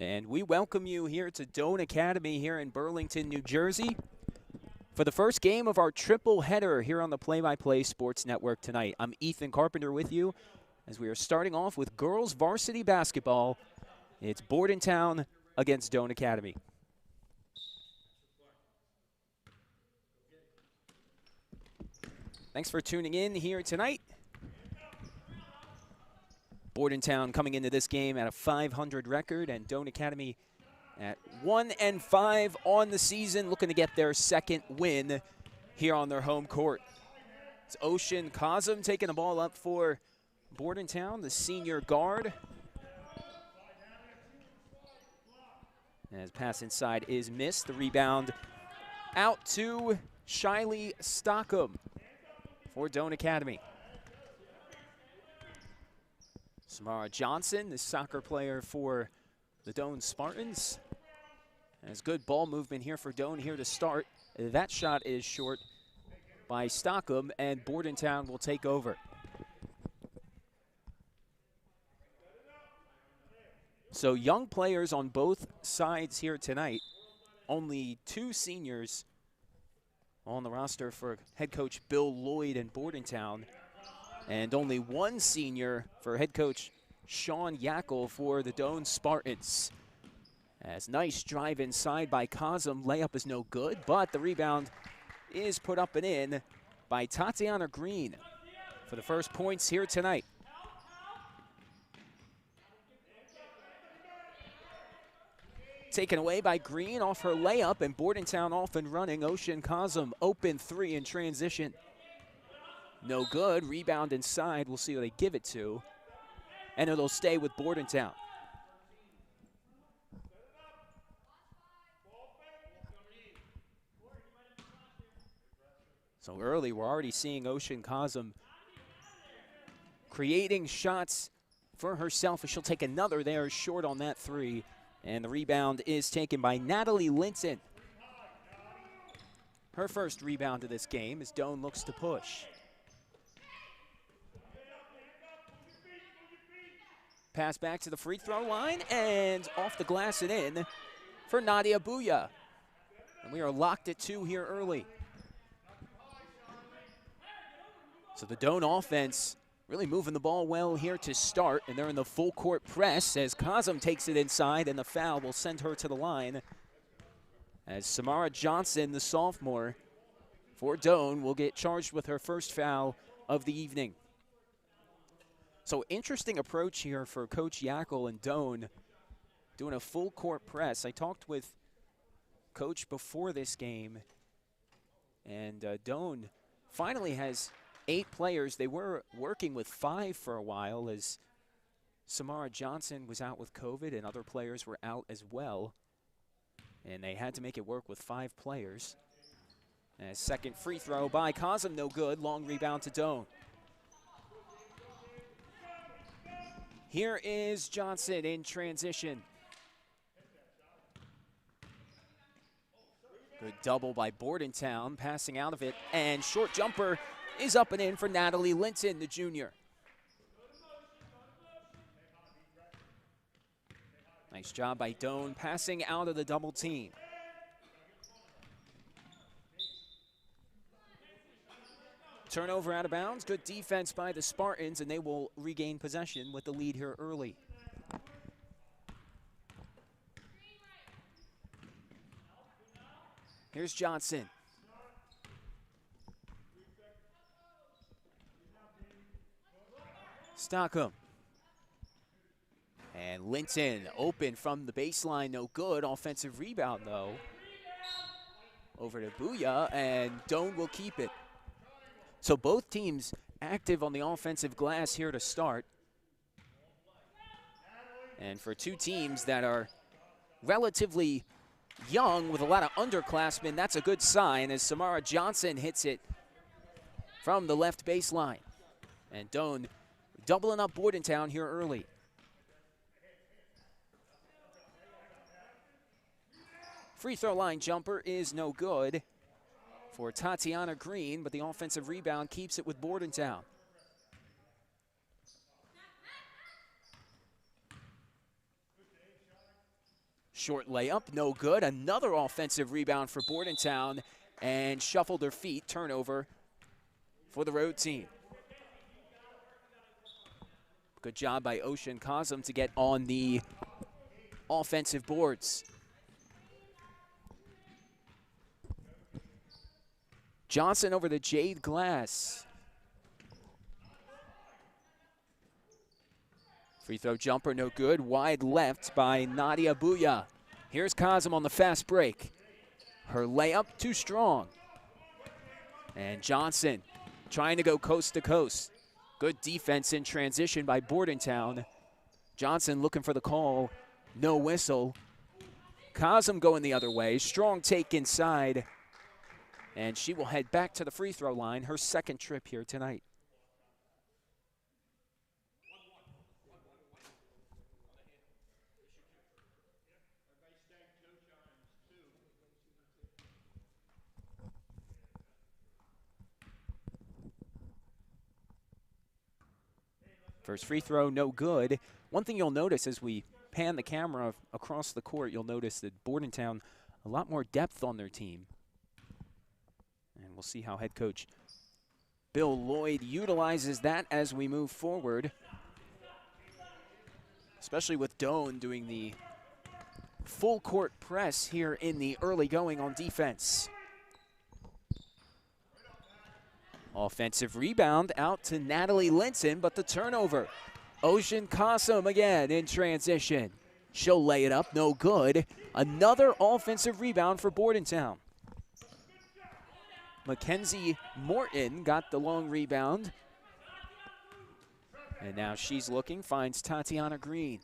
And we welcome you here to Doane Academy here in Burlington, New Jersey for the first game of our triple header here on the Play-by-Play Sports Network tonight. I'm Ethan Carpenter with you as we are starting off with girls varsity basketball. It's Bordentown against Doane Academy. Thanks for tuning in here tonight. Bordentown coming into this game at a 500 record, and Doane Academy at 1-5 on the season, looking to get their second win here on their home court. It's Ocean Kazum taking the ball up for Bordentown, the senior guard. As pass inside is missed, the rebound out to Shiley Stockham for Doane Academy. Samara Johnson, the soccer player for the Doane Spartans. Has good ball movement here for Doane here to start. That shot is short by Stockham, and Bordentown will take over. So young players on both sides here tonight. Only two seniors on the roster for head coach Bill Lloyd in Bordentown, and only one senior for head coach Sean Yackel for the Doane Spartans. As nice drive inside by Kazum, layup is no good, but the rebound is put up and in by Tatiana Green for the first points here tonight. Taken away by Green off her layup, and Bordentown off and running. Ocean Kazum, open three in transition. No good, rebound inside, we'll see who they give it to. And it'll stay with Bordentown. So early, we're already seeing Ocean Kazum creating shots for herself, and she'll take another there, short on that three. And the rebound is taken by Natalie Linton. Her first rebound of this game as Doane looks to push. Pass back to the free throw line, and off the glass and in for Nadia Bouya. And we are locked at 2 here early. So the Doane offense really moving the ball well here to start, and they're in the full court press as Kazum takes it inside, and the foul will send her to the line. As Samara Johnson, the sophomore for Doane, will get charged with her first foul of the evening. So interesting approach here for Coach Yackel and Doane, doing a full court press. I talked with Coach before this game, and Doane finally has 8 players. They were working with 5 for a while as Samara Johnson was out with COVID and other players were out as well. And they had to make it work with 5 players. And a second free throw by Kazum, no good. Long rebound to Doane. Here is Johnson in transition. Good double by Bordentown, passing out of it, and short jumper is up and in for Natalie Linton, the junior. Nice job by Doane, passing out of the double team. Turnover out of bounds, good defense by the Spartans, and they will regain possession with the lead here early. Here's Johnson. Stockham. And Linton open from the baseline, no good. Offensive rebound, though. Over to Bouya, and Doane will keep it. So both teams active on the offensive glass here to start. And for two teams that are relatively young with a lot of underclassmen, that's a good sign as Samara Johnson hits it from the left baseline. And Doane doubling up Bordentown here early. Free throw line jumper is no good for Tatiana Green, but the offensive rebound keeps it with Bordentown. short layup, no good. Another offensive rebound for Bordentown, and shuffled her feet, turnover for the road team. Good job by Ocean Kazum to get on the offensive boards. Johnson over to Jade Glass. Free throw jumper, no good. Wide left by Nadia Bouya. Here's Kazum on the fast break. Her layup too strong. And Johnson trying to go coast to coast. Good defense in transition by Bordentown. Johnson looking for the call. No whistle. Kazum going the other way. Strong take inside. And she will head back to the free throw line, her second trip here tonight. First free throw, no good. One thing you'll notice as we pan the camera across the court, you'll notice that Bordentown, a lot more depth on their team. And we'll see how head coach Bill Lloyd utilizes that as we move forward, especially with Doane doing the full court press here in the early going on defense. Offensive rebound out to Natalie Linton, but the turnover. Ocean Kazum again in transition. She'll lay it up, no good. Another offensive rebound for Bordentown. Mackenzie Morton got the long rebound. And now she's looking, finds Tatiana Green.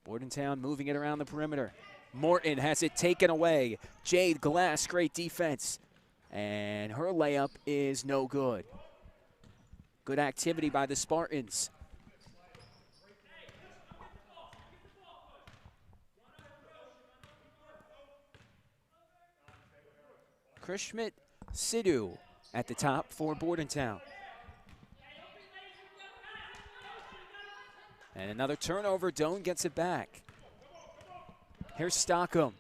Bordentown moving it around the perimeter. Morton has it taken away. Jade Glass, great defense. And her layup is no good. Good activity by the Spartans. Krishmit Sidhu at the top for Bordentown. And another turnover, Doane gets it back. Here's Stockham.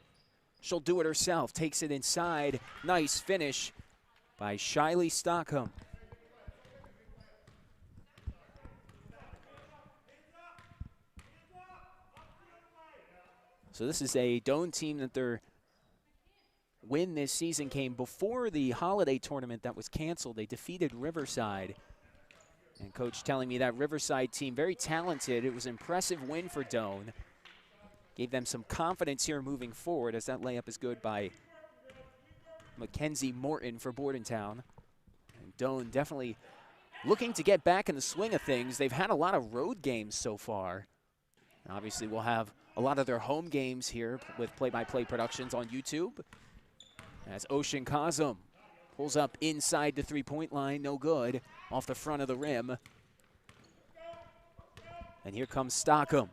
She'll do it herself, takes it inside. Nice finish by Shiley Stockham. So this is a Doane team that their win this season came before the holiday tournament that was canceled. They defeated Riverside. And coach telling me that Riverside team, very talented. It was an impressive win for Doane. Gave them some confidence here moving forward, as that layup is good by Mackenzie Morton for Bordentown. And Doane definitely looking to get back in the swing of things. They've had a lot of road games so far. And obviously we'll have a lot of their home games here with play-by-play productions on YouTube. As Ocean Kazum pulls up inside the three-point line, no good, off the front of the rim. And here comes Stockham,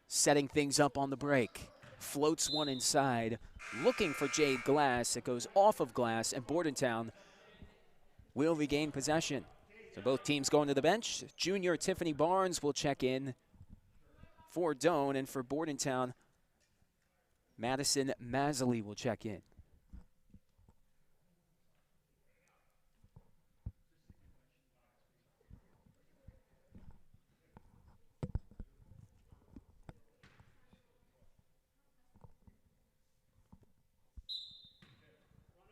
setting things up on the break. Floats one inside, looking for Jade Glass. It goes off of Glass, and Bordentown will regain possession. So both teams going to the bench. Junior Tiffany Barnes will check in for Doane, and for Bordentown, Madison Masley will check in.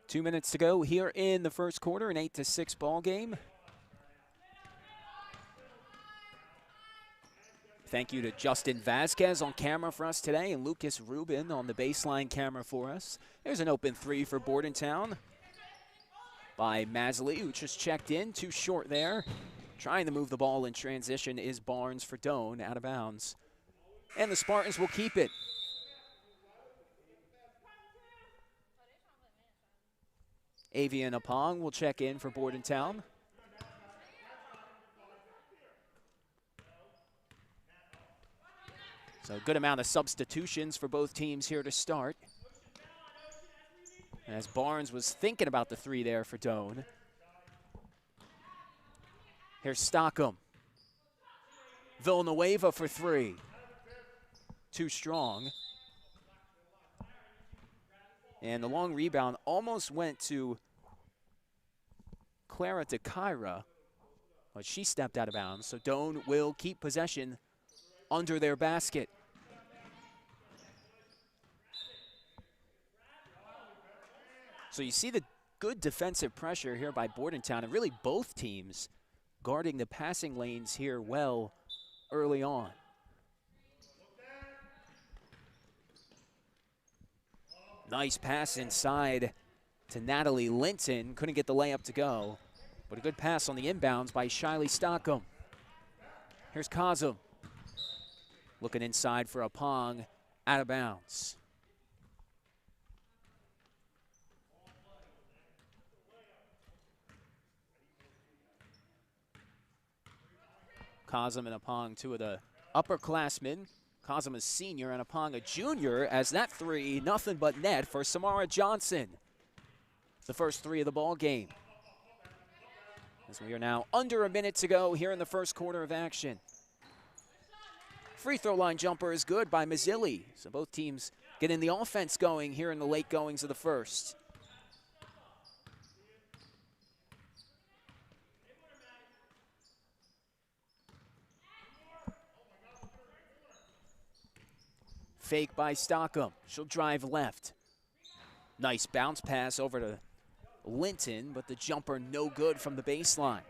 Two minutes to go here in the first quarter, an 8-6 ball game. Thank you to Justin Vasquez on camera for us today and Lucas Rubin on the baseline camera for us. There's an open three for Bordentown by Masley, who just checked in, too short there. Trying to move the ball in transition is Barnes for Doane, out of bounds. And the Spartans will keep it. Avian Apong will check in for Bordentown. So a good amount of substitutions for both teams here to start. As Barnes was thinking about the three there for Doane. Here's Stockham. Villanueva for three. Too strong. And the long rebound almost went to Clara DeKyra, but she stepped out of bounds. So Doane will keep possession under their basket. So you see the good defensive pressure here by Bordentown, and really both teams guarding the passing lanes here well early on. Nice pass inside to Natalie Linton. Couldn't get the layup to go, but a good pass on the inbounds by Shiley Stockham. Here's Kazum. Looking inside for a Pong, out of bounds. Kazum and Apong, two of the upperclassmen. Kazum a senior and Apong a junior, as that three, nothing but net for Samara Johnson. It's the first three of the ball game. As we are now under a minute to go here in the first quarter of action. Free throw line jumper is good by Mazzilli. So both teams getting the offense going here in the late goings of the first. Fake by Stockham. She'll drive left. Nice bounce pass over to Linton, but the jumper no good from the baseline.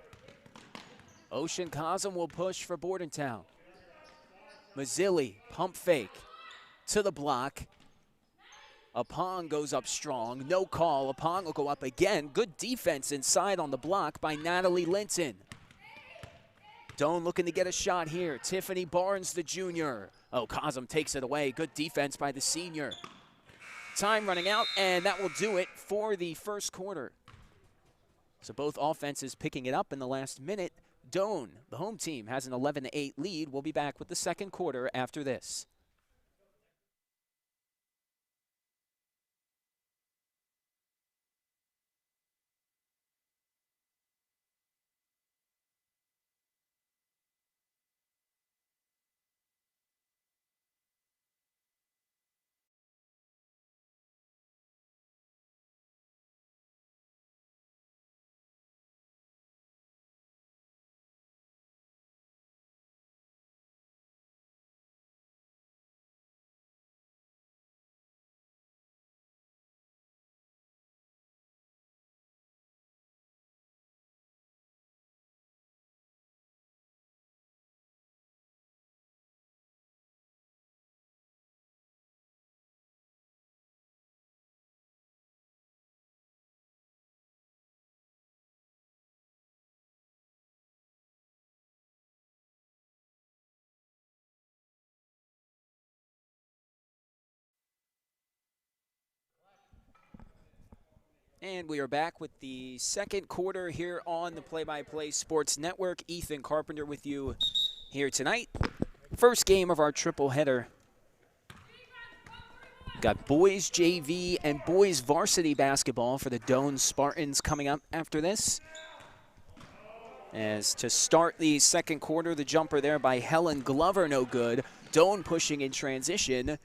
Ocean Kazum will push for Bordentown. Mazzilli, pump fake to the block. Apong goes up strong. No call. Apong will go up again. Good defense inside on the block by Natalie Linton. Doane looking to get a shot here. Tiffany Barnes, the junior. Oh, Kazum takes it away. Good defense by the senior. Time running out, and that will do it for the first quarter. So both offenses picking it up in the last minute. Doane, the home team, has an 11-8 lead. We'll be back with the second quarter after this. And we are back with the second quarter here on the Play-by-Play Sports Network. Ethan Carpenter with you here tonight. First game of our triple header. Got boys JV and boys varsity basketball for the Doane Spartans coming up after this. As to start the second quarter, the jumper there by Helen Glover, no good. Doane pushing in transition.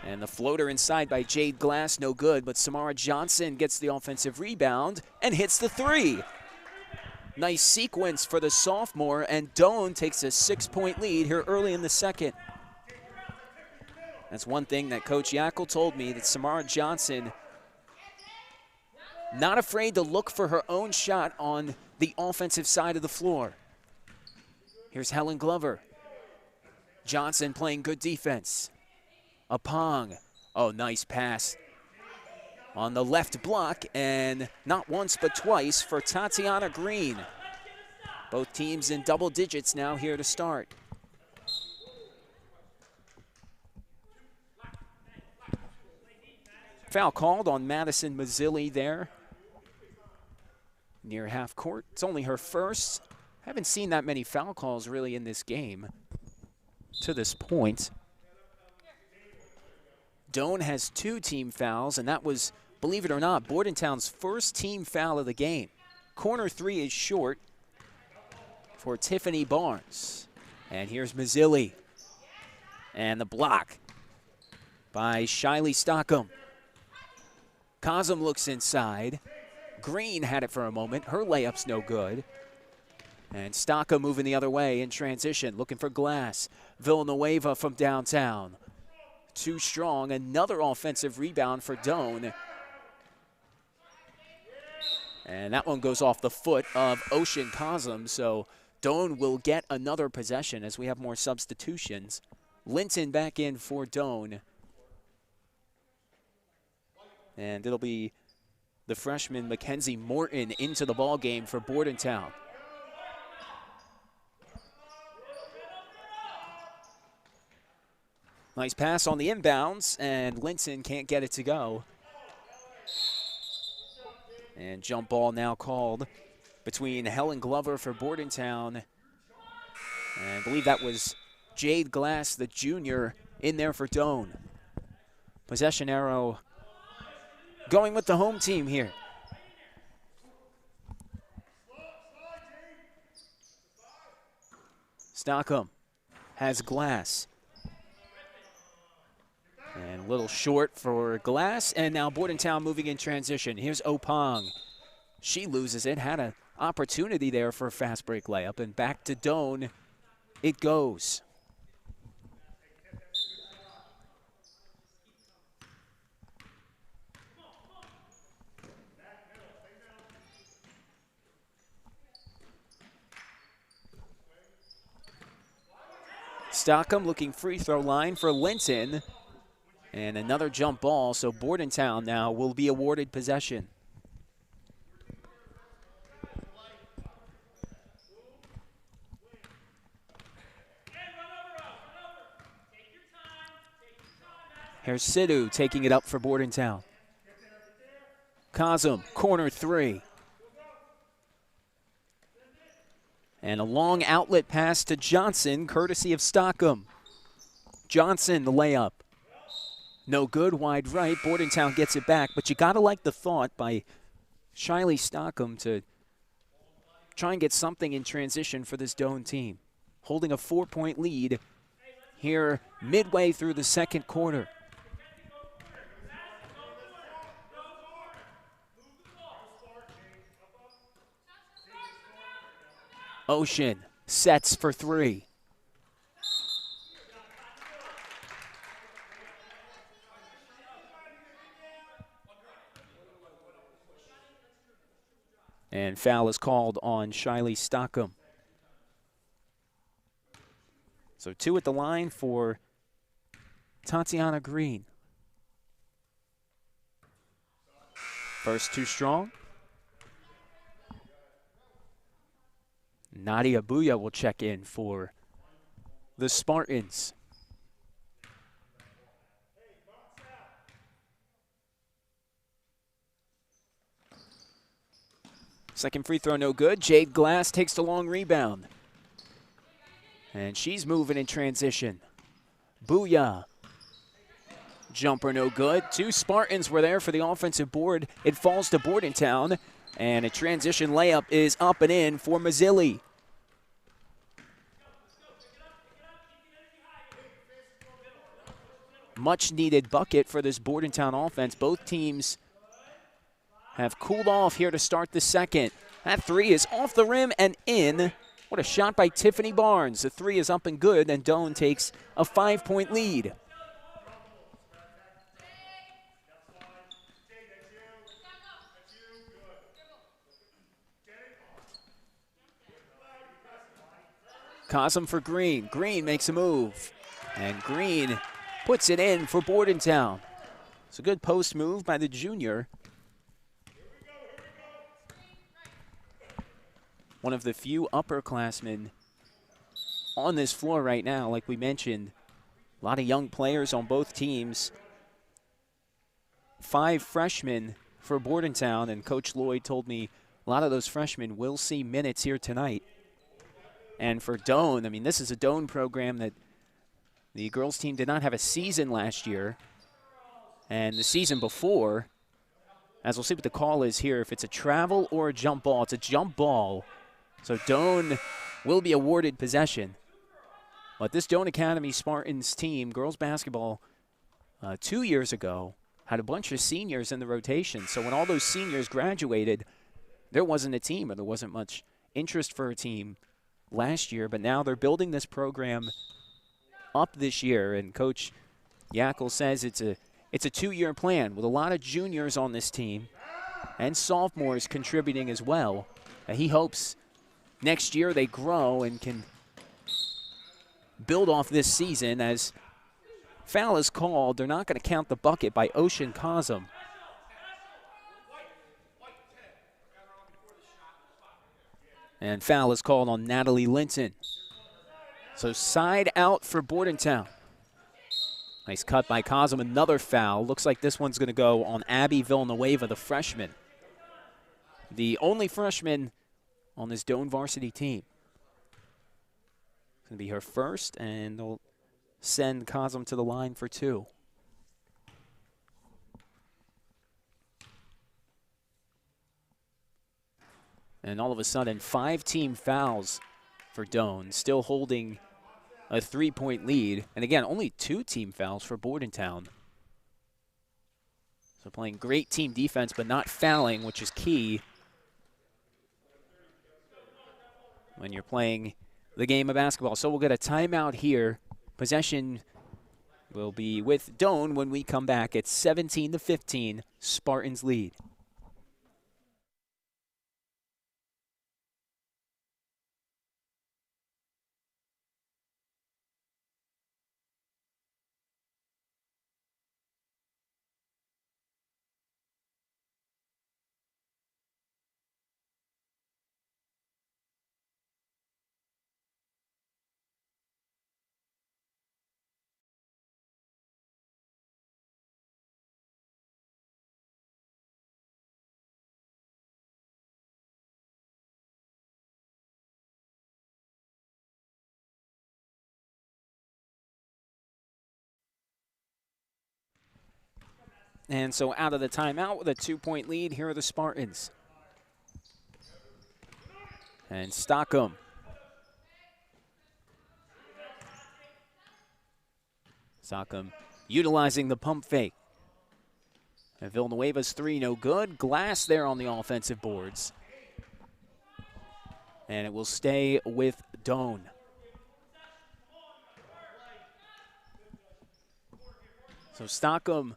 And the floater inside by Jade Glass, no good, but Samara Johnson gets the offensive rebound and hits the three. Nice sequence for the sophomore, and Doane takes a 6-point lead here early in the second. That's one thing that Coach Yackel told me, that Samara Johnson not afraid to look for her own shot on the offensive side of the floor. Here's Helen Glover. Johnson playing good defense. Apong, oh, nice pass on the left block, and not once but twice for Tatiana Green. Both teams in double digits now here to start. Foul called on Madison Mazzilli there near half court. It's only her first. Haven't seen that many foul calls really in this game to this point. Doane has 2 team fouls, and that was, believe it or not, Bordentown's first team foul of the game. Corner 3 is short for Tiffany Barnes. And here's Mazzilli. And the block by Shiley Stockham. Kazum looks inside. Green had it for a moment. Her layup's no good. And Staka moving the other way in transition, looking for Glass. Villanueva from downtown. Too strong. Another offensive rebound for Doane. And that one goes off the foot of Ocean Kazum, so Doane will get another possession as we have more substitutions. Linton back in for Doane. And it'll be the freshman Mackenzie Morton into the ball game for Bordentown. Nice pass on the inbounds, and Linton can't get it to go. And jump ball now called between Helen Glover for Bordentown. And I believe that was Jade Glass, the junior, in there for Doane. Possession arrow going with the home team here. Stockham has Glass. And a little short for Glass, and now Bordentown moving in transition. Here's Opong. She loses it, had an opportunity there for a fast break layup, and back to Doane it goes. Stockham looking free throw line for Linton. And another jump ball, so Bordentown now will be awarded possession. Here's Sidhu taking it up for Bordentown. Kazum, corner three. And a long outlet pass to Johnson, courtesy of Stockham. Johnson, the layup. No good, wide right. Bordentown gets it back, but you got to like the thought by Shiley Stockham to try and get something in transition for this Doane team. Holding a 4-point lead here midway through the second quarter. Ocean sets for three. And foul is called on Shiley Stockham. So 2 at the line for Tatiana Green. First 2 strong. Nadia Bouya will check in for the Spartans. Second free throw no good. Jade Glass takes the long rebound. And she's moving in transition. Booyah. Jumper no good. 2 Spartans were there for the offensive board. It falls to Bordentown. And a transition layup is up and in for Mazzilli. Much needed bucket for this Bordentown offense. Both teams have cooled off here to start the second. That 3 is off the rim and in. What a shot by Tiffany Barnes. The 3 is up and good, and Doane takes a 5-point lead. Kazum for Green. Green makes a move, and Green puts it in for Bordentown. It's a good post move by the junior. One of the few upperclassmen on this floor right now, like we mentioned. A lot of young players on both teams. 5 freshmen for Bordentown, and Coach Lloyd told me a lot of those freshmen will see minutes here tonight. And for Doane, I mean, this is a Doane program that the girls team did not have a season last year. And the season before, as we'll see what the call is here, if it's a travel or a jump ball, it's a jump ball. So Doane will be awarded possession. But this Doane Academy Spartans team, girls basketball, 2 years ago, had a bunch of seniors in the rotation. So when all those seniors graduated, there wasn't a team, or there wasn't much interest for a team last year. But now they're building this program up this year, and Coach Yackel says it's a 2-year plan with a lot of juniors on this team and sophomores contributing as well. And he hopes next year they grow and can build off this season. As foul is called, they're not going to count the bucket by Ocean Kazum. And foul is called on Natalie Linton. So side out for Bordentown. Nice cut by Kazum, another foul. Looks like this one's going to go on Abby Villanueva, the freshman. The only freshman on this Doane varsity team. It's going to be her first, and they'll send Kazum to the line for 2. And all of a sudden, 5 team fouls for Doane, still holding a 3-point lead. And again, only 2 team fouls for Bordentown. So playing great team defense, but not fouling, which is key when you're playing the game of basketball. So we'll get a timeout here. Possession will be with Doane when we come back. It's 17-15, Spartans lead. And so out of the timeout with a 2-point lead, here are the Spartans. And Stockham. Stockham utilizing the pump fake. And Villanueva's 3 no good. Glass there on the offensive boards. And it will stay with Doane. So Stockham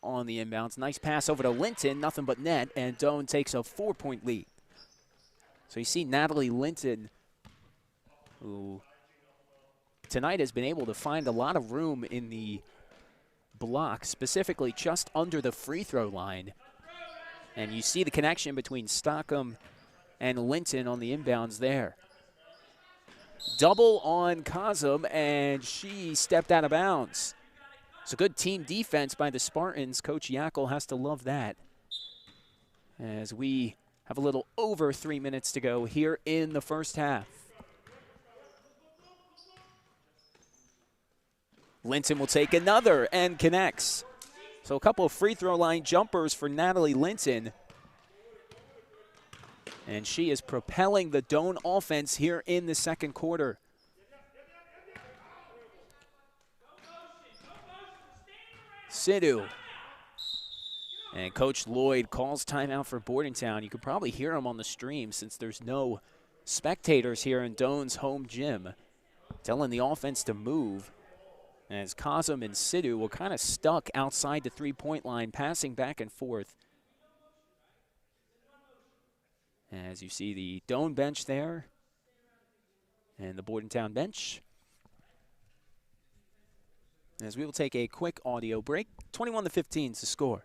on the inbounds. Nice pass over to Linton, nothing but net, and Doane takes a 4-point lead. So you see Natalie Linton, who tonight has been able to find a lot of room in the block, specifically just under the free throw line. And you see the connection between Stockham and Linton on the inbounds there. Double on Kazum, and she stepped out of bounds. So good team defense by the Spartans. Coach Yackel has to love that. As we have a little over 3 minutes to go here in the first half. Linton will take another and connects. So a couple of free throw line jumpers for Natalie Linton. And she is propelling the Doane offense here in the second quarter. Sidhu. And Coach Lloyd calls timeout for Bordentown. You could probably hear him on the stream since there's no spectators here in Doane's home gym, telling the offense to move. As Kazum and Sidhu were kind of stuck outside the 3-point line, passing back and forth. As you see the Doane bench there and the Bordentown bench. As we will take a quick audio break. 21-15 is the score.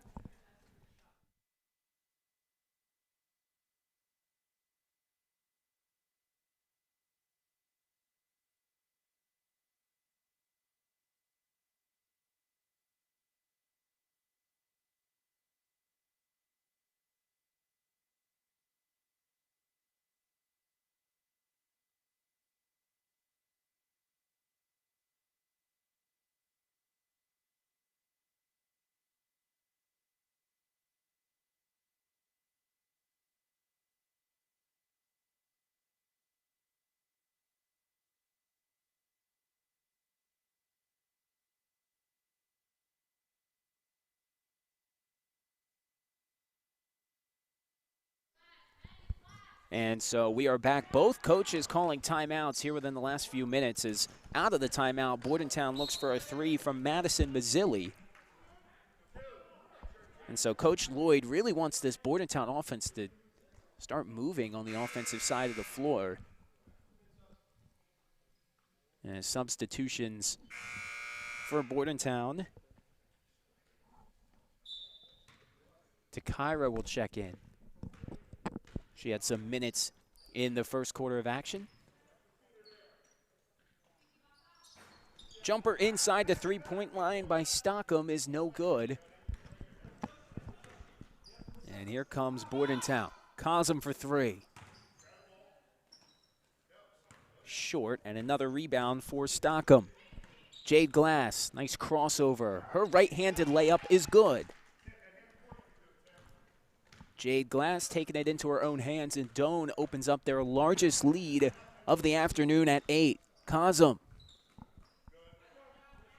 And so we are back. Both coaches calling timeouts here within the last few minutes. As out of the timeout, Bordentown looks for a three from Madison Mazzilli. And so Coach Lloyd really wants this Bordentown offense to start moving on the offensive side of the floor. And substitutions for Bordentown. Takira will check in. She had some minutes in the first quarter of action. Jumper inside the three-point line by Stockham is no good. And here comes Bordentown. Cosm for three. Short, and another rebound for Stockham. Jade Glass, nice crossover. Her right-handed layup is good. Jade Glass taking it into her own hands, and Doane opens up their largest lead of the afternoon at 8. Cosm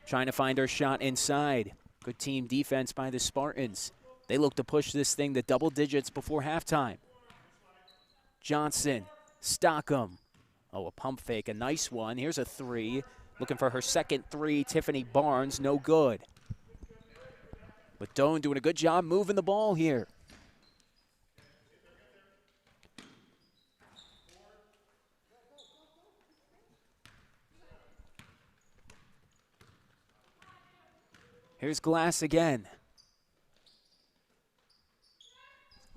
trying to find her shot inside. Good team defense by the Spartans. They look to push this thing to double digits before halftime. Johnson, Stockham. Oh, a pump fake, a nice one. Here's a three. Looking for her second three, Tiffany Barnes, no good. But Doane doing a good job moving the ball here. Here's Glass again.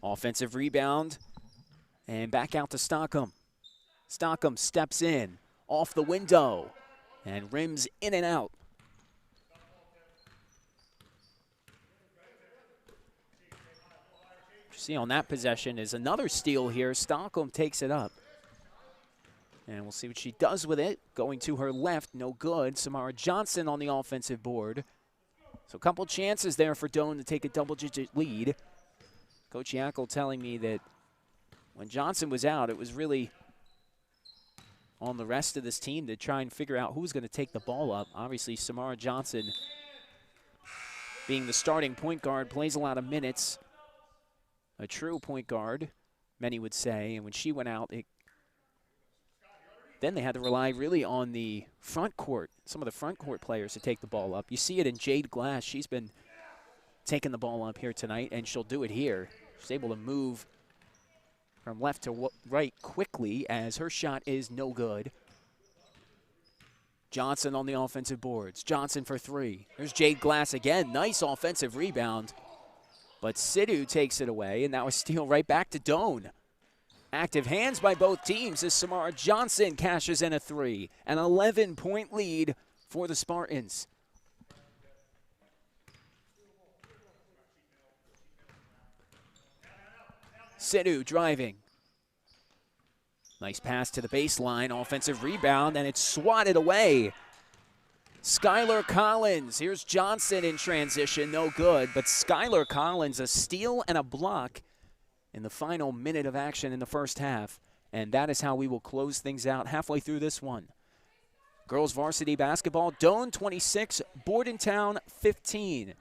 Offensive rebound, and back out to Stockham. Stockham steps in, off the window, and rims in and out. What you see on that possession is another steal here. Stockham takes it up. And we'll see what she does with it. Going to her left, no good. Samara Johnson on the offensive board. So a couple chances there for Doane to take a double-digit lead. Coach Yackel telling me that when Johnson was out, it was really on the rest of this team to try and figure out who's going to take the ball up. Obviously, Samara Johnson, being the starting point guard, plays a lot of minutes. A true point guard, many would say. And when she went out, then they had to rely really on the front court, some of the front court players to take the ball up. You see it in Jade Glass. She's been taking the ball up here tonight, and she'll do it here. She's able to move from left to right quickly as her shot is no good. Johnson on the offensive boards. Johnson for three. There's Jade Glass again. Nice offensive rebound. But Sidhu takes it away, and that was steal right back to Doane. Active hands by both teams as Samara Johnson cashes in a three. An 11-point lead for the Spartans. Sidhu driving. Nice pass to the baseline, offensive rebound, and it's swatted away. Skylar Collins, here's Johnson in transition, no good, but Skylar Collins, a steal and a block in the final minute of action in the first half. And that is how we will close things out halfway through this one. Girls varsity basketball, Doane 26, Bordentown 15.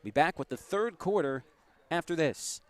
Be back with the third quarter after this.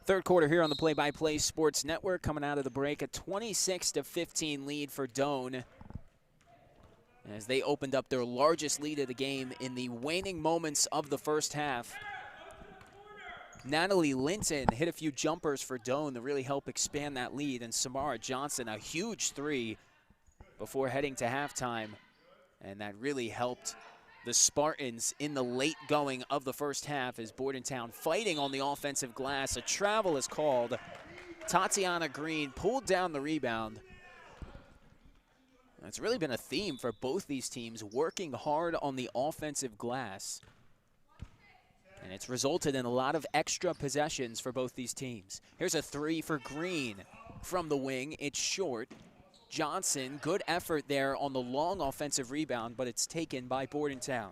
Third quarter here on the Play-by-Play Sports Network. Coming out of the break, a 26-15 lead for Doane, as they opened up their largest lead of the game in the waning moments of the first half. Natalie Linton hit a few jumpers for Doane to really help expand that lead, and Samara Johnson a huge three before heading to halftime, and that really helped the Spartans in the late going of the first half as Bordentown fighting on the offensive glass. A travel is called. Tatiana Green pulled down the rebound. It's really been a theme for both these teams, working hard on the offensive glass. And it's resulted in a lot of extra possessions for both these teams. Here's a three for Green from the wing. It's short. Johnson, good effort there on the long offensive rebound, but it's taken by Bordentown.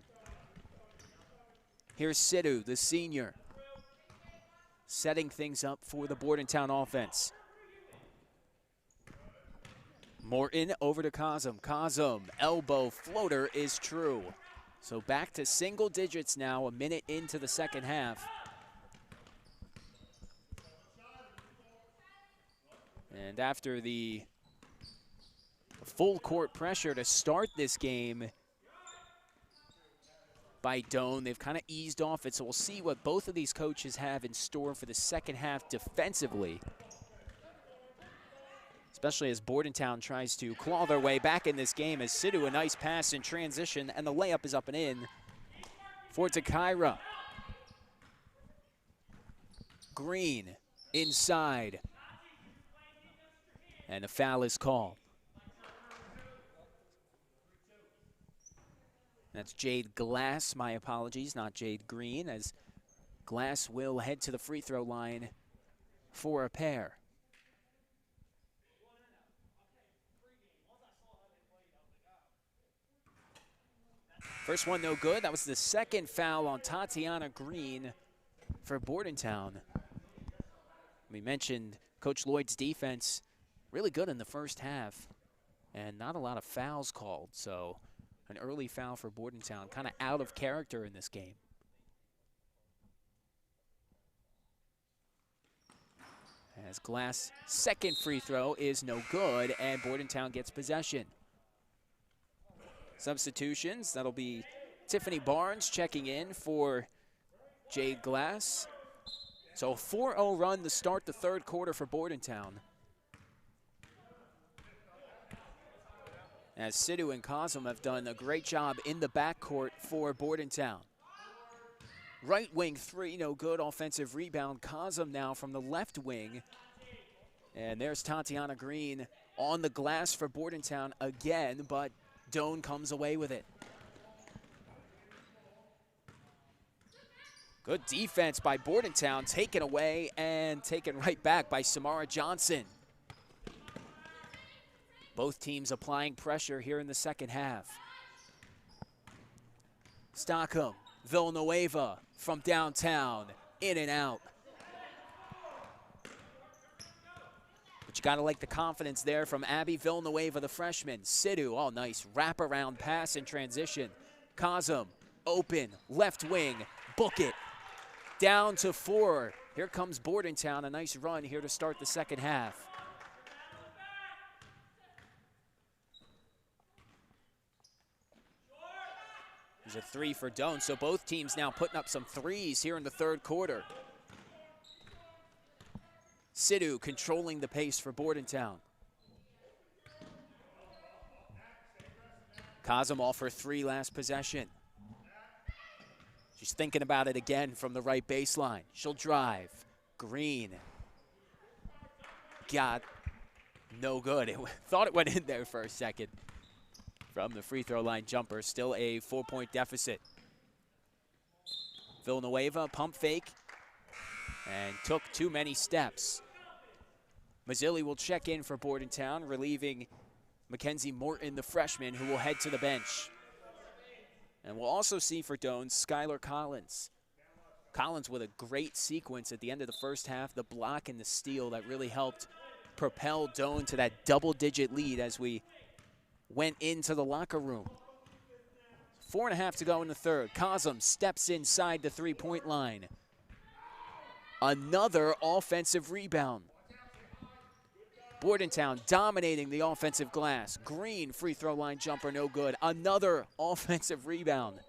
Here's Sidhu, the senior, setting things up for the Bordentown offense. Morton over to Kazum. Kazum, elbow floater is true. So back to single digits now, a minute into the second half. And after the full court pressure to start this game by Doane, they've kind of eased off it, so we'll see what both of these coaches have in store for the second half defensively, especially as Bordentown tries to claw their way back in this game. As Sidhu, a nice pass in transition, and the layup is up and in for Takira. Green inside, and a foul is called. That's Jade Glass, my apologies, not Jade Green, as Glass will head to the free throw line for a pair. First one no good. That was the second foul on Tatiana Green for Bordentown. We mentioned Coach Lloyd's defense really good in the first half and not a lot of fouls called, so an early foul for Bordentown, kind of out of character in this game. As Glass' second free throw is no good, and Bordentown gets possession. Substitutions, that'll be Tiffany Barnes checking in for Jade Glass. So a 4-0 run to start the third quarter for Bordentown, as Sidhu and Kazum have done a great job in the backcourt for Bordentown. Right wing three, no good. Offensive rebound. Kazum now from the left wing. And there's Tatiana Green on the glass for Bordentown again, but Doane comes away with it. Good defense by Bordentown, taken away and taken right back by Samara Johnson. Both teams applying pressure here in the second half. Stockham, Villanueva from downtown, in and out. But you gotta like the confidence there from Abby Villanueva, the freshman. Sidhu, oh nice wraparound pass in transition. Kazum, open, left wing, book it. Down to 4. Here comes Bordentown, a nice run here to start the second half. There's a three for Doane, so both teams now putting up some threes here in the third quarter. Sidhu controlling the pace for Bordentown. Kazum all for three last possession. She's thinking about it again from the right baseline. She'll drive. Green. Got no good. Thought it went in there for a second. From the free throw line jumper, still a 4-point deficit. Villanueva, pump fake, and took too many steps. Mazzilli will check in for Bordentown, relieving Mackenzie Morton, the freshman, who will head to the bench. And we'll also see for Doane, Skylar Collins. Collins with a great sequence at the end of the first half, the block and the steal that really helped propel Doane to that double-digit lead as we went into the locker room. 4.5 to go in the third. Kazum steps inside the three-point line. Another offensive rebound. Bordentown dominating the offensive glass. Green free throw line jumper, no good. Another offensive rebound.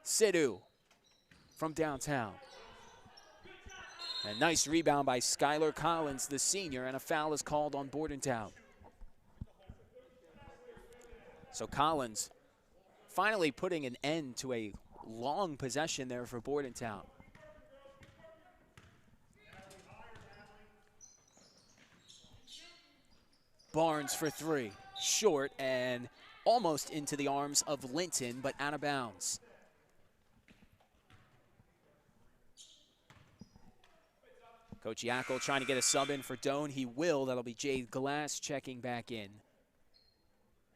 Sidhu from downtown. A nice rebound by Skylar Collins, the senior, and a foul is called on Bordentown. So Collins finally putting an end to a long possession there for Bordentown. Barnes for three, short and almost into the arms of Linton, but out of bounds. Coach Yackel trying to get a sub in for Doane. He will. That'll be Jade Glass checking back in.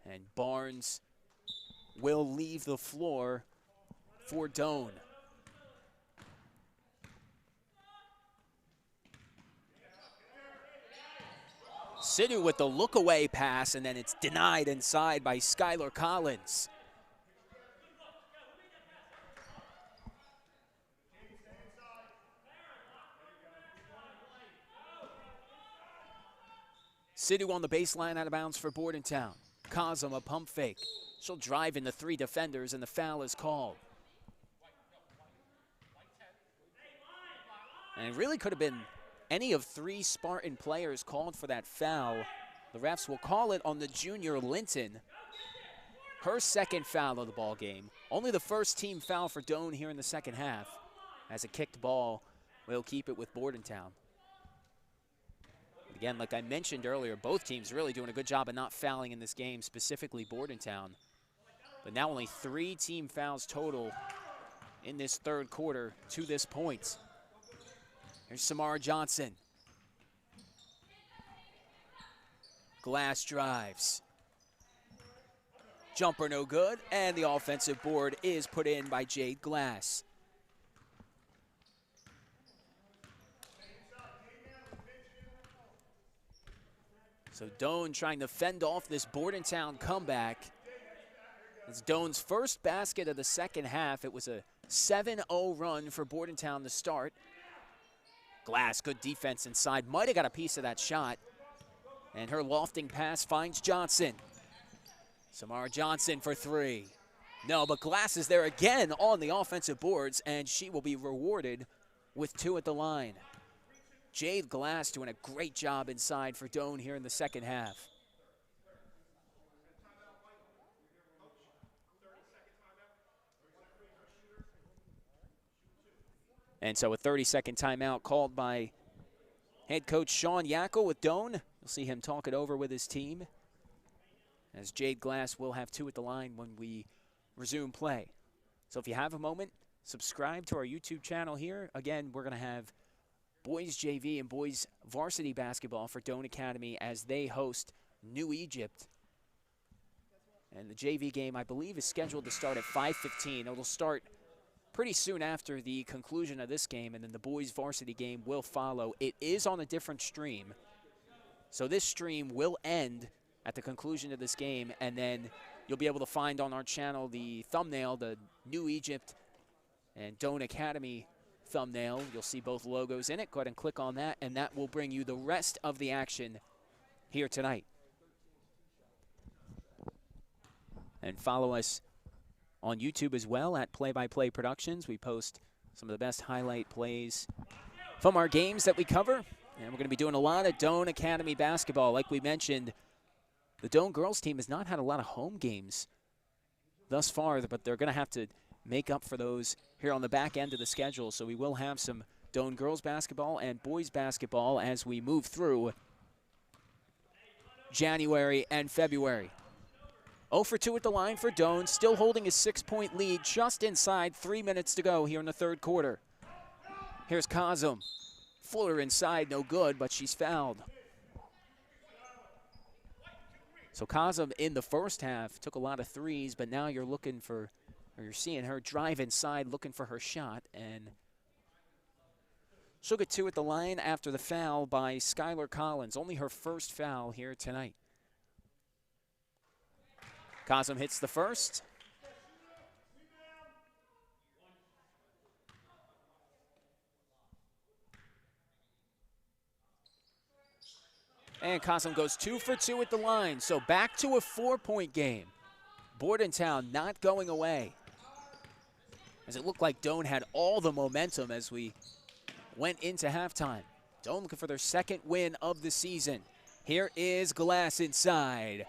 And Barnes will leave the floor for Doane. Sidhu with the look-away pass, and then it's denied inside by Skylar Collins. Sidhu on the baseline, out of bounds for Bordentown. Cosm, a pump fake. She'll drive into three defenders, and the foul is called. And it really could have been any of three Spartan players called for that foul. The refs will call it on the junior Linton. Her second foul of the ball game. Only the first team foul for Doane here in the second half. As a kicked ball, we'll keep it with Bordentown. Again, like I mentioned earlier, both teams really doing a good job of not fouling in this game, specifically Bordentown. But now only 3 team fouls total in this third quarter to this point. Here's Samara Johnson. Glass drives. Jumper no good, and the offensive board is put in by Jade Glass. So Doane trying to fend off this Bordentown comeback. It's Doane's first basket of the second half. It was a 7-0 run for Bordentown to start. Glass, good defense inside. Might have got a piece of that shot. And her lofting pass finds Johnson. Samara Johnson for three. No, but Glass is there again on the offensive boards, and she will be rewarded with 2 at the line. Jade Glass doing a great job inside for Doane here in the second half. And so a 30-second timeout called by head coach Sean Yackel with Doane. You'll see him talk it over with his team, as Jade Glass will have 2 at the line when we resume play. So if you have a moment, subscribe to our YouTube channel here. Again, we're going to have boys JV and boys varsity basketball for Doane Academy as they host New Egypt. And the JV game, I believe, is scheduled to start at 5:15. It'll start pretty soon after the conclusion of this game, and then the boys varsity game will follow. It is on a different stream. So this stream will end at the conclusion of this game, and then you'll be able to find on our channel the thumbnail, the New Egypt and Doane Academy thumbnail. You'll see both logos in it. Go ahead and click on that, and that will bring you the rest of the action here tonight. And follow us on YouTube as well at Play by Play Productions. We post some of the best highlight plays from our games that we cover. And we're going to be doing a lot of Doane Academy basketball. Like we mentioned, the Doane girls team has not had a lot of home games thus far, but they're going to have to make up for those here on the back end of the schedule. So we will have some Doane girls basketball and boys basketball as we move through January and February. 0 for 2 at the line for Doane, still holding his 6-point lead just inside 3 minutes to go here in the third quarter. Here's Cosm. Floater inside, no good, but she's fouled. So Cosm in the first half took a lot of threes, but now you're looking for, or you're seeing her drive inside looking for her shot, and she'll get 2 at the line after the foul by Skylar Collins, only her first foul here tonight. Cosm hits the first. And Kazum goes 2 for 2 at the line. So back to a 4-point game. Bordentown not going away. As it looked like Doane had all the momentum as we went into halftime. Doane looking for their second win of the season. Here is Glass inside.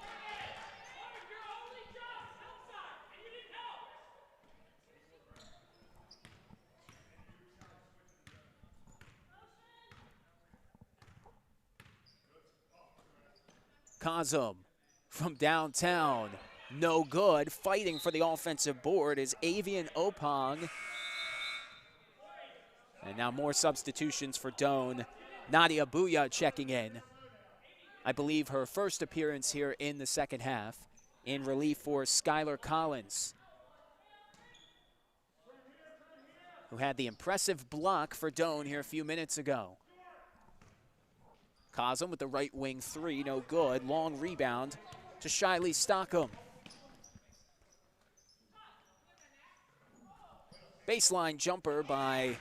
Kazum from downtown, no good. Fighting for the offensive board is Avian Opong. And now more substitutions for Doane. Nadia Bouya checking in. I believe her first appearance here in the second half, in relief for Skylar Collins, who had the impressive block for Doane here a few minutes ago. Kazum with the right wing three, no good. Long rebound to Shiley Stockham. Baseline jumper by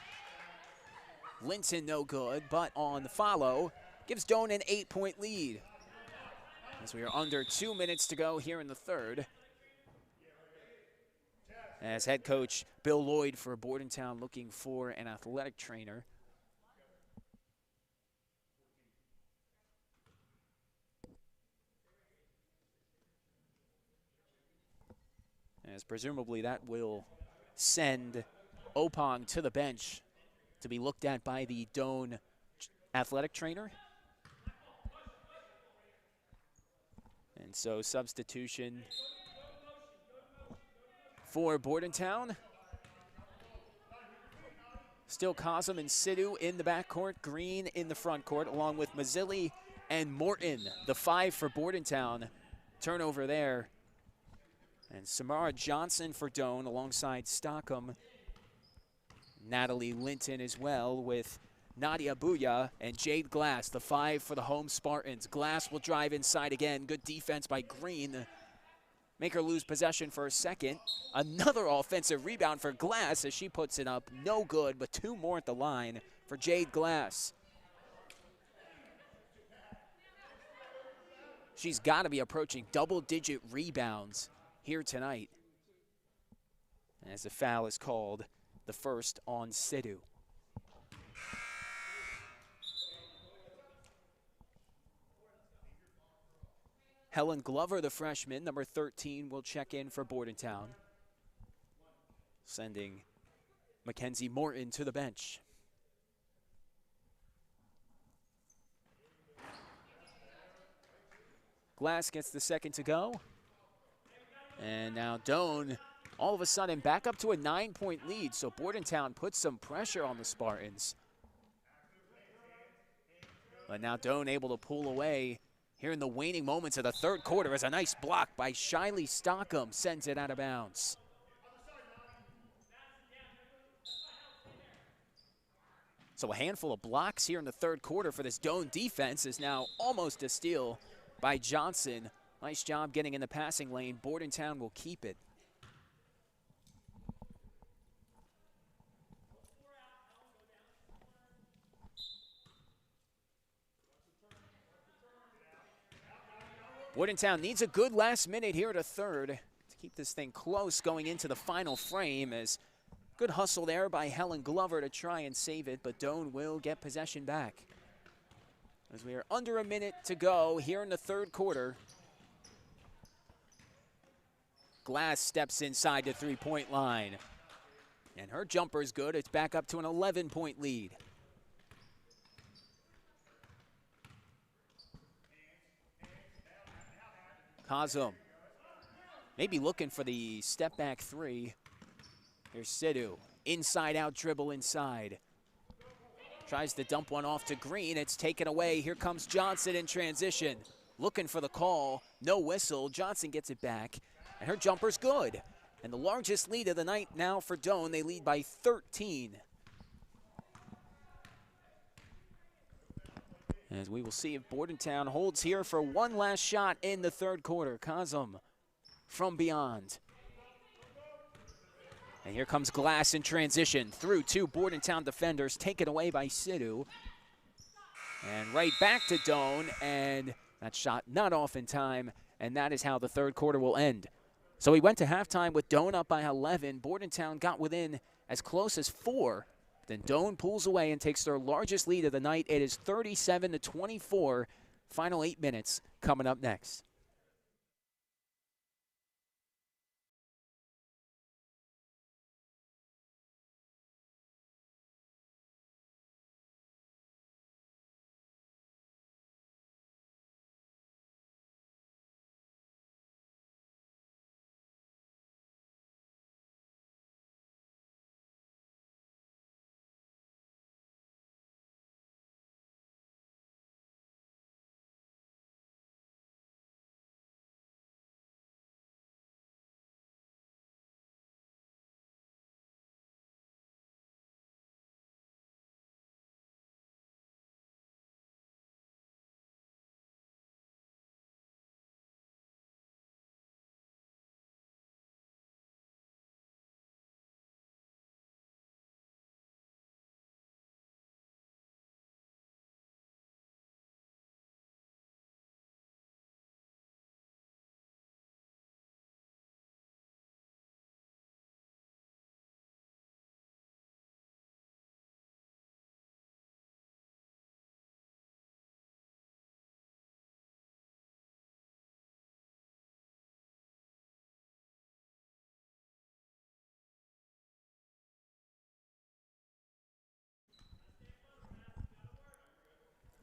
Linton, no good, but on the follow, gives Doane an 8-point lead. As we are under 2 minutes to go here in the third. As head coach Bill Lloyd for Bordentown looking for an athletic trainer. As presumably that will send Opong to the bench to be looked at by the Doane athletic trainer. And so substitution for Bordentown. Still Kazum and Sidhu in the backcourt, Green in the front court, along with Mazzilli and Morton, the 5 for Bordentown. Turnover there. And Samara Johnson for Doane alongside Stockham. Natalie Linton as well with Nadia Bouya and Jade Glass, the 5 for the home Spartans. Glass will drive inside again. Good defense by Green. Make her lose possession for a second. Another offensive rebound for Glass as she puts it up. No good, but 2 more at the line for Jade Glass. She's got to be approaching double-digit rebounds here tonight, as the foul is called, the first on Sidhu. Helen Glover, the freshman, number 13, will check in for Bordentown, sending Mackenzie Morton to the bench. Glass gets the second to go. And now Doane, all of a sudden, back up to a 9-point lead. So Bordentown puts some pressure on the Spartans. But now Doane able to pull away here in the waning moments of the third quarter as a nice block by Shiley Stockham sends it out of bounds. So a handful of blocks here in the third quarter for this Doane defense is now almost a steal by Johnson. Nice job getting in the passing lane. Bordentown will keep it. Bordentown needs a good last minute here at a third to keep this thing close going into the final frame. As good hustle there by Helen Glover to try and save it, but Doane will get possession back. As we are under a minute to go here in the third quarter. Glass steps inside the 3-point line. And her jumper's good. It's back up to an 11-point lead. Kazum maybe looking for the step back 3. Here's Sidhu. Inside out dribble inside. Tries to dump one off to Green. It's taken away. Here comes Johnson in transition. Looking for the call. No whistle. Johnson gets it back. And her jumper's good. And the largest lead of the night now for Doane. They lead by 13. As we will see if Bordentown holds here for one last shot in the third quarter. Kazum from beyond. And here comes Glass in transition through 2 Bordentown defenders, taken away by Sidhu. And right back to Doane, and that shot not off in time, and that is how the third quarter will end. So we went to halftime with Doane up by 11. Bordentown got within as close as 4. Then Doane pulls away and takes their largest lead of the night. It is 37-24. Final 8 minutes coming up next.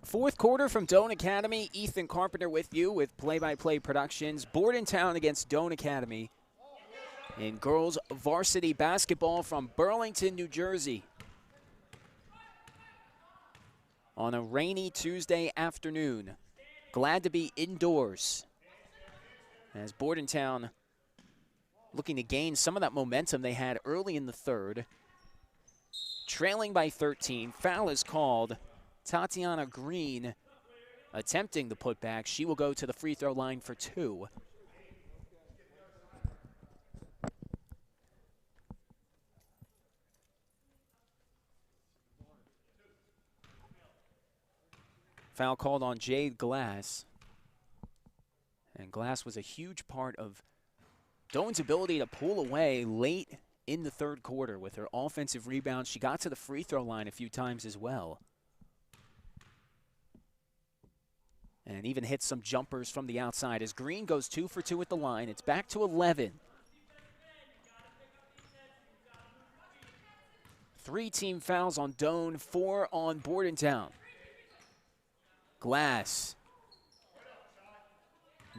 Fourth quarter from Doane Academy. Ethan Carpenter with you with play-by-play productions. Bordentown against Doane Academy in girls varsity basketball from Burlington, New Jersey. On a rainy Tuesday afternoon. Glad to be indoors. As Bordentown looking to gain some of that momentum they had early in the third. Trailing by 13. Foul is called. Tatiana Green attempting the putback. She will go to the free throw line for 2. Foul called on Jade Glass. And Glass was a huge part of Doane's ability to pull away late in the third quarter with her offensive rebounds. She got to the free throw line a few times as well. And even hit some jumpers from the outside as Green goes 2 for 2 at the line. It's back to 11. 3 team fouls on Doane, 4 on Bordentown. Glass.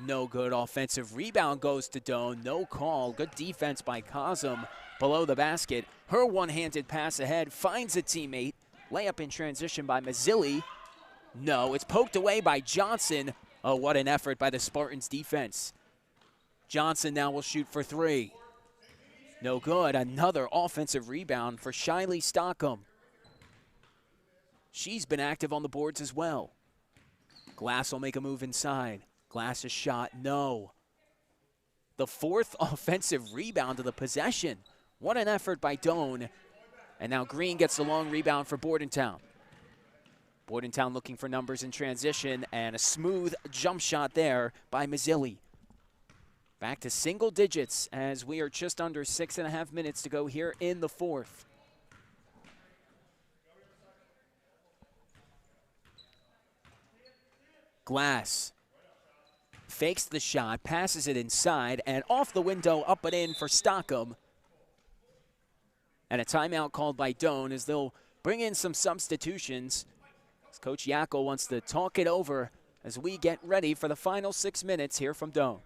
No good. Offensive rebound goes to Doane. No call. Good defense by Kazum below the basket. Her one-handed pass ahead finds a teammate. Layup in transition by Mazzilli. No, it's poked away by Johnson. Oh, what an effort by the Spartans defense. Johnson now will shoot for 3. No good. Another offensive rebound for Shiley Stockham. She's been active on the boards as well. Glass will make a move inside. Glass's shot, no. The 4th offensive rebound of the possession. What an effort by Doane. And now Green gets the long rebound for Bordentown. Bordentown looking for numbers in transition, and a smooth jump shot there by Mazzilli. Back to single digits as we are just under 6.5 minutes to go here in the fourth. Glass fakes the shot, passes it inside, and off the window, up and in for Stockham. And a timeout called by Doane as they'll bring in some substitutions. As Coach Yackel wants to talk it over as we get ready for the final 6 minutes here from Doane.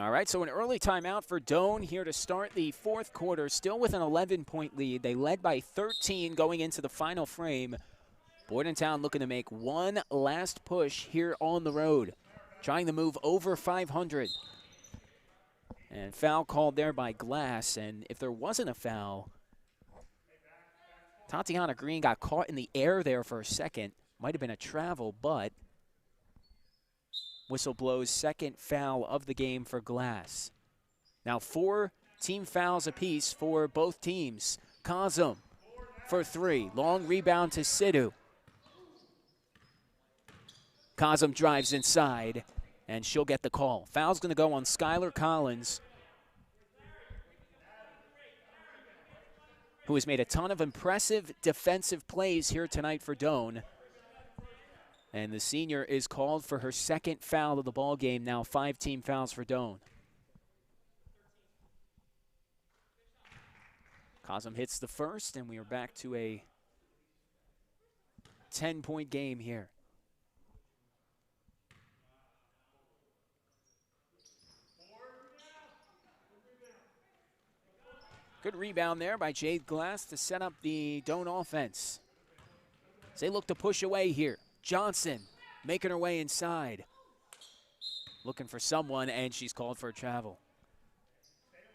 All right, so an early timeout for Doane here to start the fourth quarter, still with an 11-point lead. They led by 13 going into the final frame. Bordentown looking to make one last push here on the road, trying to move over 500. And foul called there by Glass, and if there wasn't a foul, Tatiana Green got caught in the air there for a second. Might have been a travel, but whistle blows second foul of the game for Glass. Now 4 team fouls apiece for both teams. Kazum for 3. Long rebound to Sidhu. Kazum drives inside, and she'll get the call. Foul's going to go on Skylar Collins, who has made a ton of impressive defensive plays here tonight for Doane. And the senior is called for her second foul of the ball game. Now 5 team fouls for Doane. Kazum hits the first, and we are back to a 10-point game here. Good rebound there by Jade Glass to set up the Doane offense. As they look to push away here. Johnson making her way inside. Looking for someone, and she's called for a travel.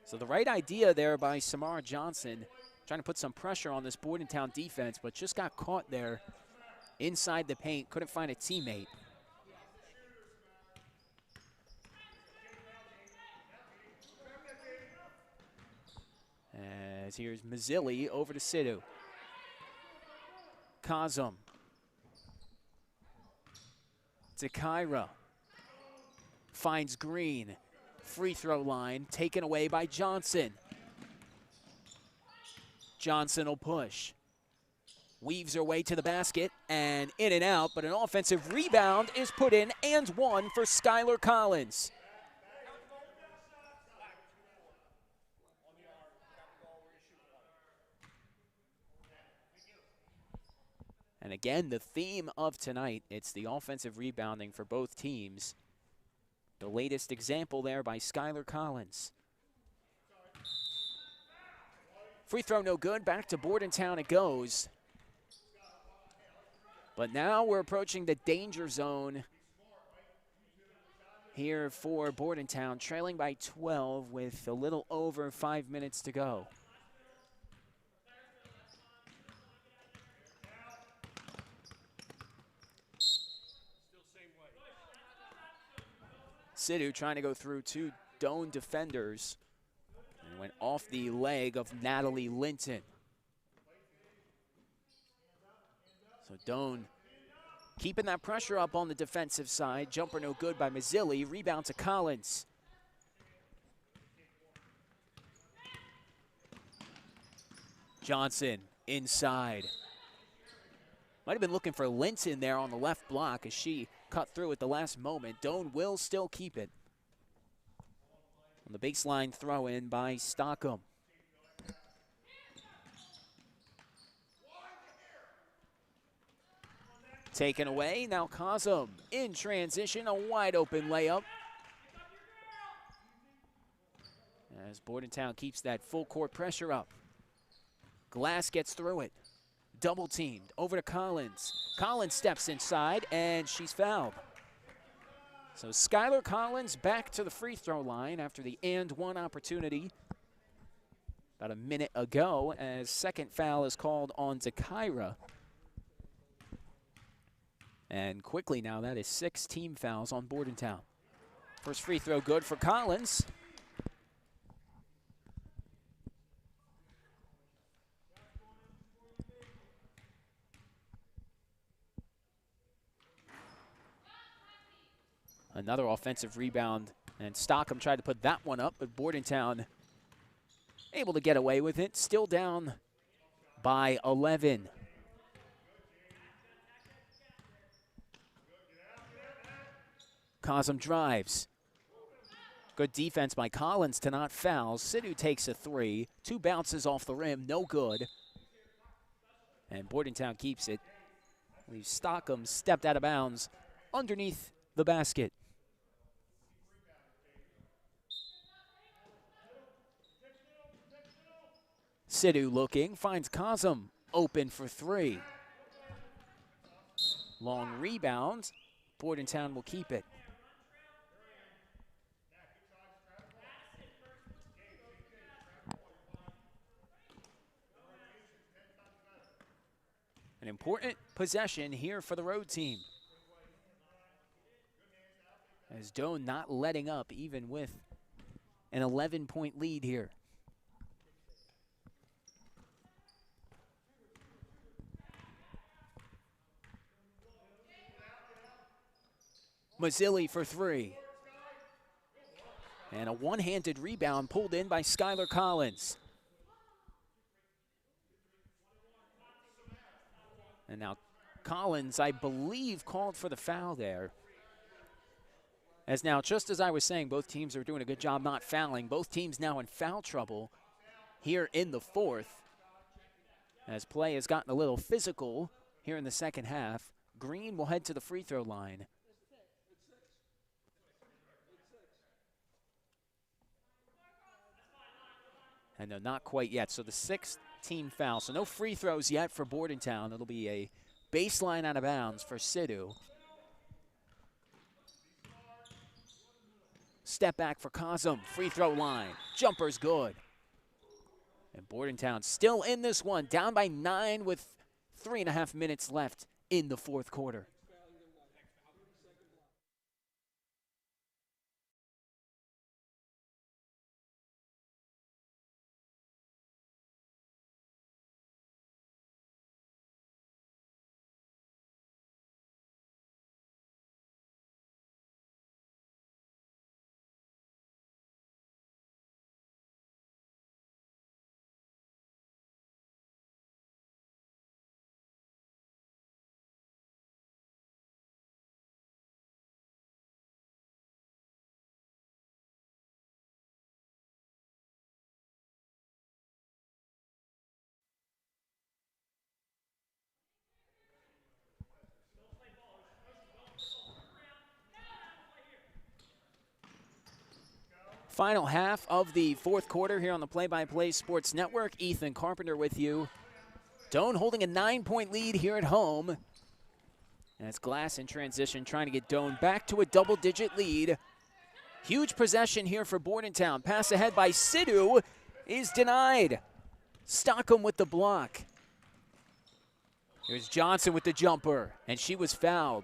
So the right idea there by Samara Johnson, trying to put some pressure on this Bordentown defense, but just got caught there inside the paint. Couldn't find a teammate. As here's Mazzilli over to Sidhu. Kazum. To Kyra. Finds Green. Free throw line taken away by Johnson. Johnson will push. Weaves her way to the basket and in and out, but an offensive rebound is put in and one for Skylar Collins. And again, the theme of tonight, it's the offensive rebounding for both teams. The latest example there by Skylar Collins. Free throw no good, back to Bordentown it goes. But now we're approaching the danger zone here for Bordentown, trailing by 12 with a little over 5 minutes to go. Sidhu trying to go through 2 Doane defenders and went off the leg of Natalie Linton. So Doane keeping that pressure up on the defensive side. Jumper no good by Mazzilli. Rebound to Collins. Johnson inside. Might have been looking for Linton there on the left block as she cut through at the last moment. Doane will still keep it. On the baseline throw in by Stockham. Taken away, now Kazum in transition, a wide open layup. As Bordentown keeps that full court pressure up. Glass gets through it. Double teamed, over to Collins. Collins steps inside, and she's fouled. So Skylar Collins back to the free throw line after the and one opportunity about a minute ago, as second foul is called on Kyra. And quickly now, that is 6 team fouls on Bordentown. First free throw good for Collins. Another offensive rebound, and Stockham tried to put that one up, but Bordentown able to get away with it. Still down by 11. Kazum drives. Good defense by Collins to not foul. Sidhu takes a 3. 2 bounces off the rim, no good. And Bordentown keeps it. Leaves Stockham stepped out of bounds underneath the basket. Sidhu looking, finds Kazum open for three. Long rebound. Bordentown will keep it. An important possession here for the road team. As Doane not letting up even with an 11-point lead here. Mazzilli for three. And a one-handed rebound pulled in by Skylar Collins. And now Collins, I believe, called for the foul there. As now, just as I was saying, both teams are doing a good job not fouling. Both teams now in foul trouble here in the fourth. As play has gotten a little physical here in the second half. Green will head to the free throw line. And no, not quite yet. So the sixth team foul. So no free throws yet for Bordentown. It'll be a baseline out of bounds for Sidhu. Step back for Kazum. Free throw line. Jumper's good. And Bordentown still in this one. Down by 9 with 3.5 minutes left in the fourth quarter. Final half of the fourth quarter here on the Play-by-Play Sports Network. Ethan Carpenter with you. Doane holding a 9-point lead here at home. And it's Glass in transition, trying to get Doane back to a double-digit lead. Huge possession here for Bordentown. Pass ahead by Sidhu is denied. Stockham with the block. Here's Johnson with the jumper, and she was fouled.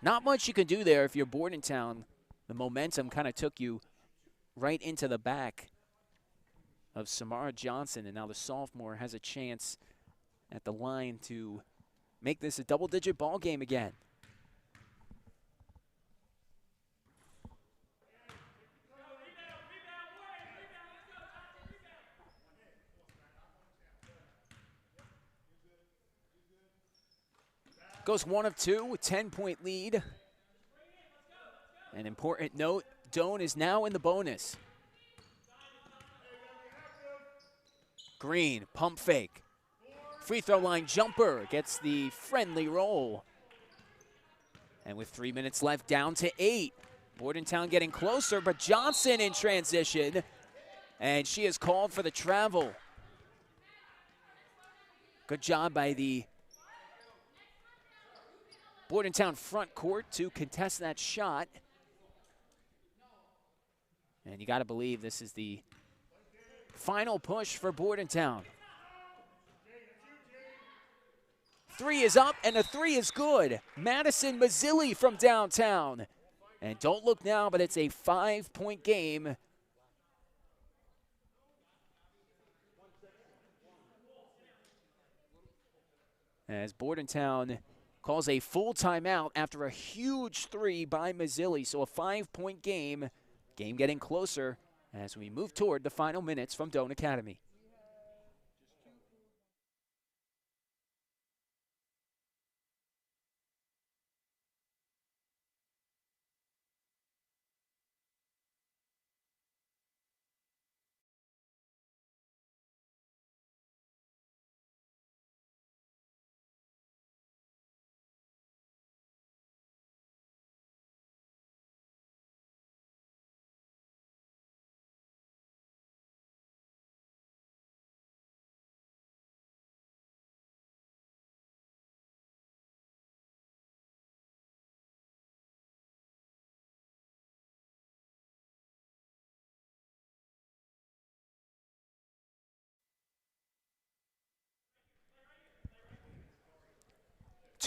Not much you can do there if you're Bordentown. The momentum kind of took you right into the back of Samara Johnson, and now the sophomore has a chance at the line to make this a double-digit ball game again. Goes 1 of 2, 10-point lead. An important note, Doane is now in the bonus. Green, pump fake. Free throw line jumper gets the friendly roll. And with 3 minutes left, down to 8. Bordentown getting closer, but Johnson in transition. And she is called for the travel. Good job by the Bordentown front court to contest that shot. And you got to believe this is the final push for Bordentown. 3 is up, and a 3 is good. Madison Mazzilli from downtown. And don't look now, but it's a 5-point game. As Bordentown calls a full timeout after a huge 3 by Mazzilli. So a 5-point game. Game getting closer as we move toward the final minutes from Doane Academy.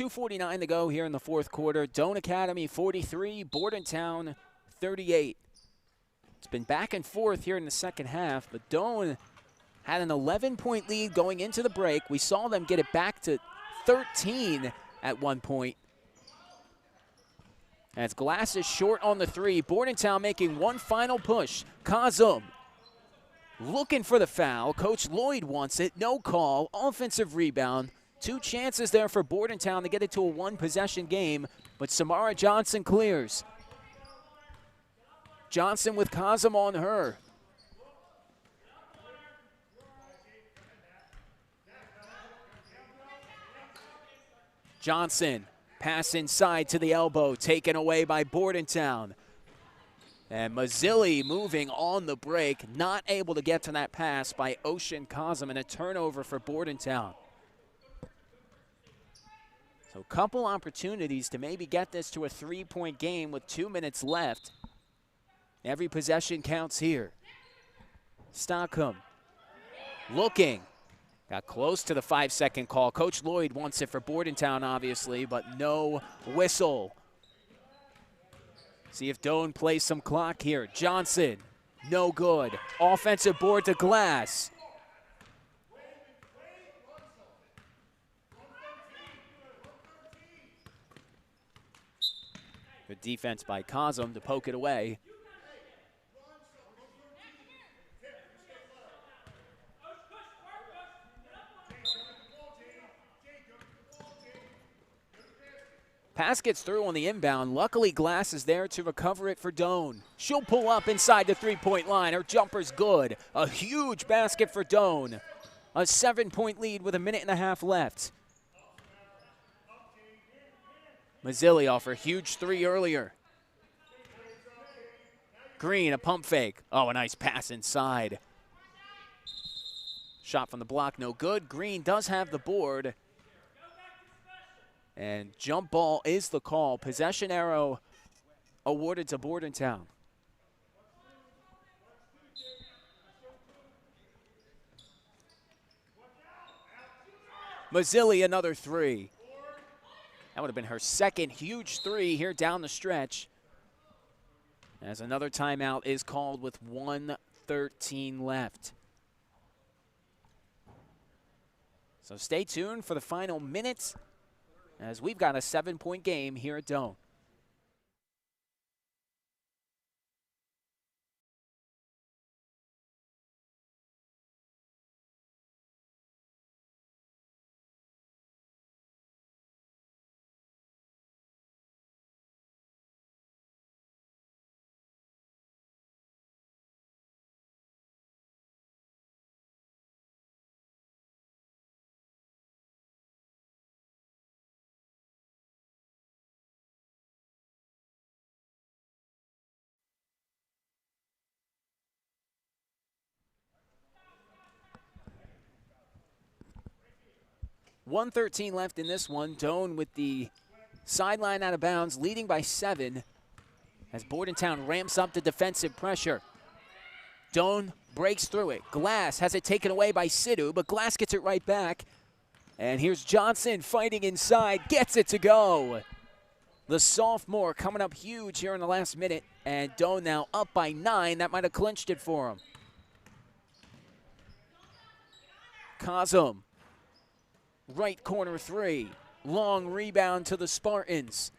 2:49 to go here in the fourth quarter. Doane Academy 43, Bordentown 38. It's been back and forth here in the second half, but Doane had an 11-point lead going into the break. We saw them get it back to 13 at one point. As Glass is short on the three, Bordentown making one final push. Kazum looking for the foul. Coach Lloyd wants it. No call. Offensive rebound. Two chances there for Bordentown to get it to a one-possession game, but Samara Johnson clears. Johnson with Kazum on her. Johnson, pass inside to the elbow, taken away by Bordentown. And Mazzilli moving on the break, not able to get to that pass by Ocean Kazum, and a turnover for Bordentown. So a couple opportunities to maybe get this to a three-point game with 2 minutes left. Every possession counts here. Stockham looking. Got close to the 5-second call. Coach Lloyd wants it for Bordentown, obviously, but no whistle. See if Doane plays some clock here. Johnson, no good. Offensive board to Glass. Good defense by Kazum to poke it away. Pass gets through on the inbound. Luckily, Glass is there to recover it for Doane. She'll pull up inside the three-point line. Her jumper's good. A huge basket for Doane. A 7-point lead with a minute and a half left. Mazzilli off her huge three earlier. Green, a pump fake. Oh, a nice pass inside. Shot from the block, no good. Green does have the board. And jump ball is the call. Possession arrow awarded to Bordentown. Mazzilli, another three. That would have been her second huge three here down the stretch. As another timeout is called with 1:13 left. So stay tuned for the final minutes, as we've got a 7-point game here at Doane. .113 left in this one. Doane with the sideline out of bounds, leading by 7 as Bordentown ramps up the defensive pressure. Doane breaks through it. Glass has it taken away by Sidhu, but Glass gets it right back. And here's Johnson fighting inside, gets it to go. The sophomore coming up huge here in the last minute, and Doane now up by 9. That might have clinched it for him. Kazum. Right corner three. Long rebound to the Spartans.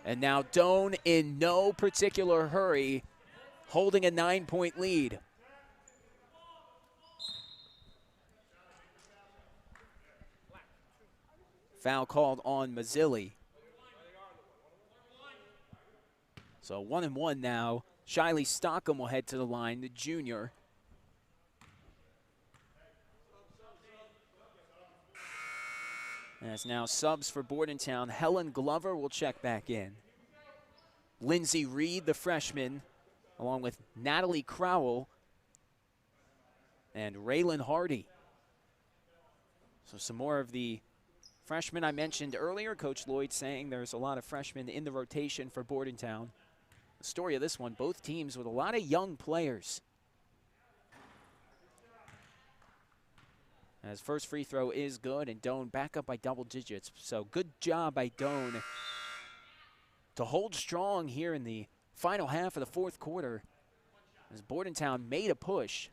And now Doane in no particular hurry, holding a 9-point lead. Foul called on Mazzilli. So 1-1 now. Shiley Stockham will head to the line, the junior. As now subs for Bordentown, Helen Glover will check back in. Lindsay Reed, the freshman, along with Natalie Crowell and Raylan Hardy. So some more of the freshmen I mentioned earlier. Coach Lloyd saying there's a lot of freshmen in the rotation for Bordentown. The story of this one, both teams with a lot of young players. As first free throw is good, and Doane back up by double digits. So good job by Doane to hold strong here in the final half of the fourth quarter as Bordentown made a push.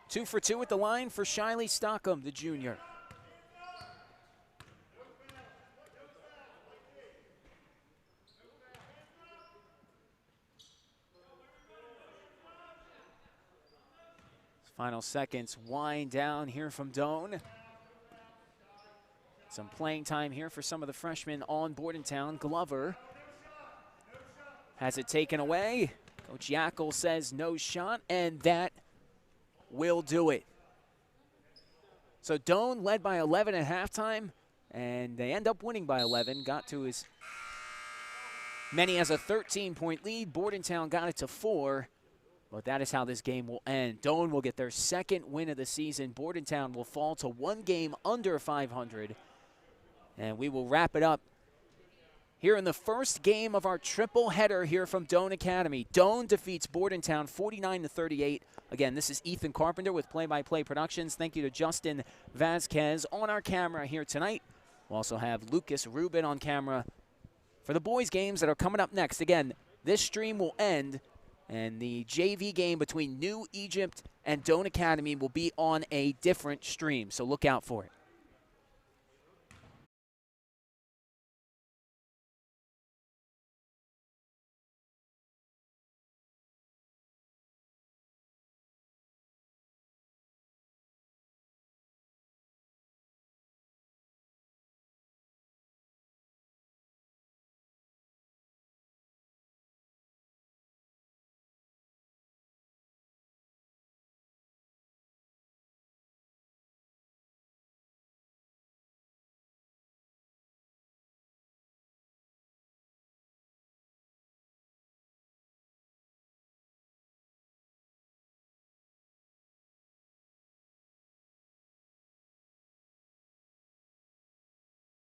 Two for two at the line for Shiley Stockham, the junior. Final seconds wind down here from Doane. Some playing time here for some of the freshmen on Bordentown. Glover has it taken away. Coach Yackel says no shot, and that will do it. So Doane led by 11 at halftime, and they end up winning by 11. Got to as many as a 13-point lead. Bordentown got it to 4. But that is how this game will end. Doane will get their second win of the season. Bordentown will fall to one game under 500. And we will wrap it up here in the first game of our triple header here from Doane Academy. Doane defeats Bordentown 49-38. Again, this is Ethan Carpenter with Play-by-Play Productions. Thank you to Justin Vasquez on our camera here tonight. We'll also have Lucas Rubin on camera for the boys' games that are coming up next. Again, this stream will end, and the JV game between New Egypt and Doane Academy will be on a different stream, so look out for it.